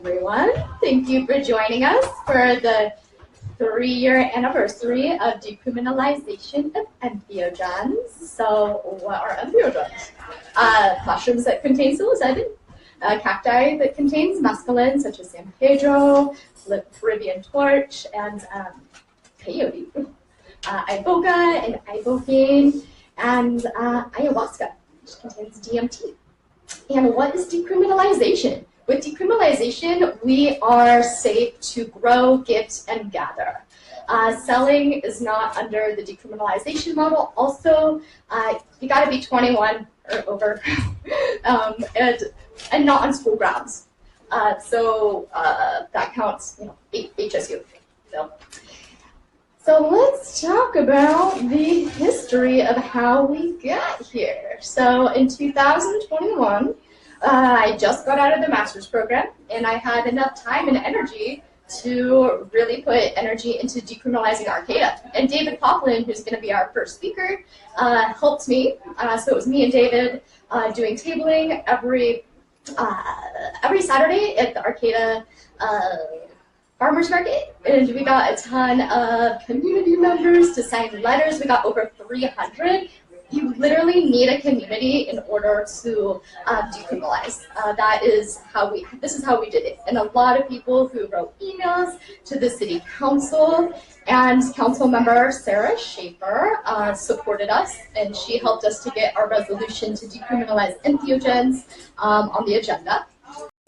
everyone. Thank you for joining us for the 3-year anniversary of decriminalization of entheogens. So what are entheogens? Mushrooms that contain psilocybin, cacti that contains mescaline, such as San Pedro, Peruvian torch, and peyote, iboga and ibogaine, and ayahuasca, which contains DMT. And what is decriminalization? With decriminalization, we are safe to grow, gift, and gather. Selling is not under the decriminalization model. Also, you got to be 21 or over, and not on school grounds. So that counts, HSU. So let's talk about the history of how we got here. So in 2021, I just got out of the master's program, and I had enough time and energy to really put energy into decriminalizing Arcata. And David Poplin, who's going to be our first speaker, helped me. So it was me and David doing tabling every Saturday at the Arcata farmers market, and we got a ton of community members to sign letters. We got over 300. You literally need a community in order to decriminalize. This is how we did it. And a lot of people who wrote emails to the city council, and council member Sarah Schaefer supported us, and she helped us to get our resolution to decriminalize entheogens on the agenda.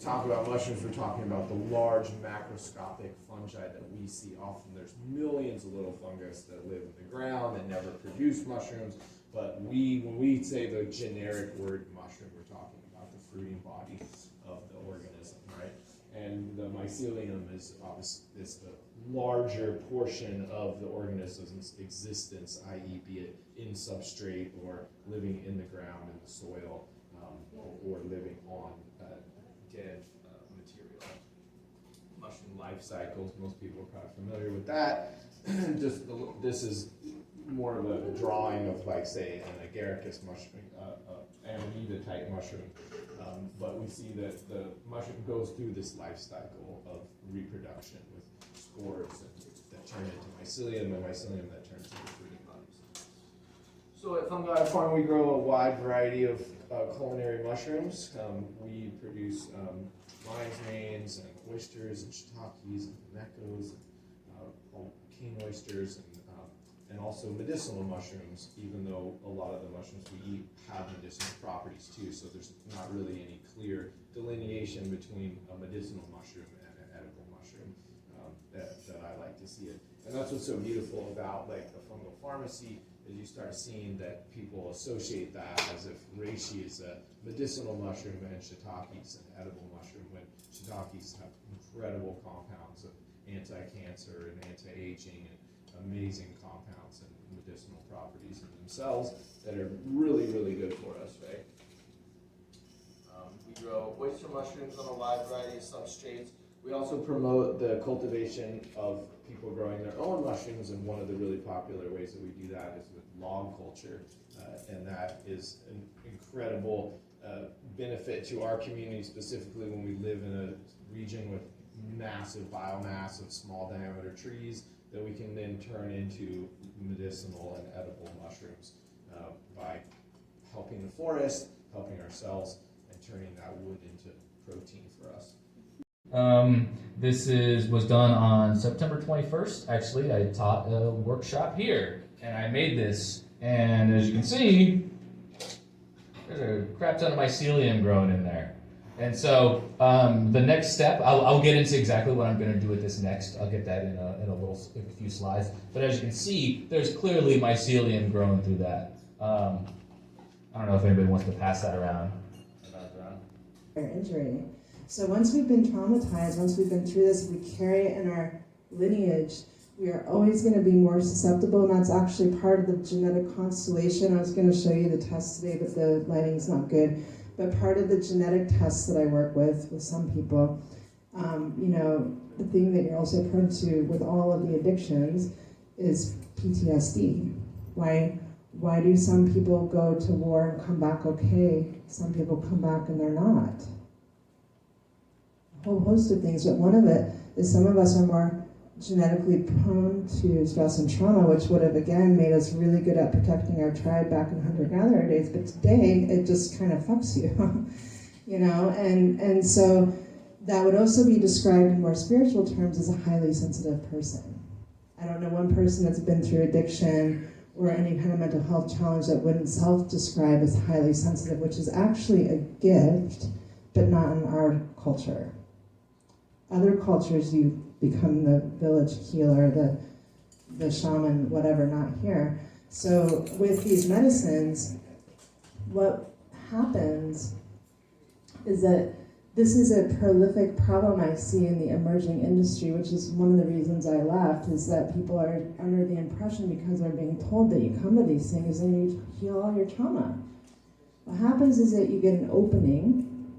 Talk about mushrooms, we're talking about the large macroscopic fungi that we see often. There's millions of little fungus that live in the ground that never produce mushrooms, but when we say the generic word mushroom, we're talking about the fruiting body of the organism, right? And the mycelium is obviously the larger portion of the organism's existence, i.e. be it in substrate or living in the ground in the soil, or living on dead material. Mushroom life cycles, most people are probably familiar with that. This is more of a drawing of, like, say, an agaricus mushroom, amanita type mushroom. But we see that the mushroom goes through this life cycle of reproduction with spores that turn into mycelium, and mycelium that turns into fruiting bodies. So at Fungi Farm, we grow a wide variety of culinary mushrooms. We produce lion's manes and oysters and shiitakes and nekos and king oysters and also medicinal mushrooms, even though a lot of the mushrooms we eat have medicinal properties too, so there's not really any clear delineation between a medicinal mushroom and an edible mushroom that I like to see it. And that's what's so beautiful about, like, the fungal pharmacy, is you start seeing that people associate that as if reishi is a medicinal mushroom and shiitakes an edible mushroom, when shiitakes have incredible compounds of anti-cancer and anti-aging and amazing compounds and medicinal properties in themselves that are really, really good for us, right? We grow oyster mushrooms on a wide variety of substrates. We also promote the cultivation of people growing their own mushrooms, and one of the really popular ways that we do that is with log culture, and that is an incredible benefit to our community, specifically when we live in a region with massive biomass of small diameter trees that we can then turn into medicinal and edible mushrooms by helping the forest, helping ourselves, and turning that wood into protein for us. This was done on September 21st. Actually, I taught a workshop here, and I made this. And as you can see, there's a crap ton of mycelium growing in there. And so the next step, I'll get into exactly what I'm going to do with this next. I'll get that in a few slides. But as you can see, there's clearly mycelium growing through that. I don't know if anybody wants to pass that around. Injury. So once we've been traumatized, once we've been through this, we carry it in our lineage, we are always going to be more susceptible, and that's actually part of the genetic constellation. I was going to show you the test today, but the lighting's not good. But part of the genetic tests that I work with some people, the thing that you're also prone to with all of the addictions is PTSD. Why do some people go to war and come back okay? Some people come back and they're not. whole host of things, but one of it is some of us are more genetically prone to stress and trauma, which would have again made us really good at protecting our tribe back in hunter-gatherer days, but today it just kind of fucks you, you know, and so that would also be described in more spiritual terms as a highly sensitive person. I don't know one person that's been through addiction or any kind of mental health challenge that wouldn't self-describe as highly sensitive, which is actually a gift, but not in our culture. Other cultures, you become the village healer, the shaman, whatever, not here. So with these medicines, what happens is that this is a prolific problem I see in the emerging industry, which is one of the reasons I left, is that people are under the impression, because they're being told that you come to these things and you heal all your trauma. What happens is that you get an opening,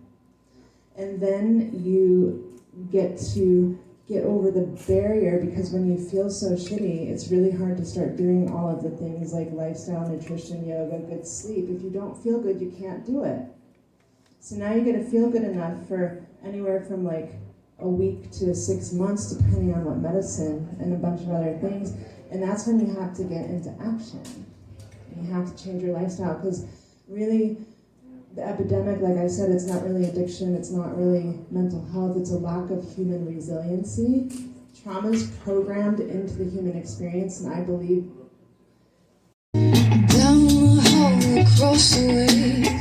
and then you get to get over the barrier, because when you feel so shitty, it's really hard to start doing all of the things like lifestyle, nutrition, yoga, good sleep. If you don't feel good, you can't do it. So now you get to feel good enough for anywhere from like a week to 6 months, depending on what medicine and a bunch of other things. And that's when you have to get into action. You have to change your lifestyle, because really the epidemic, like I said, it's not really addiction, it's not really mental health, it's a lack of human resiliency. Trauma is programmed into the human experience, and I believe down the hall across the way.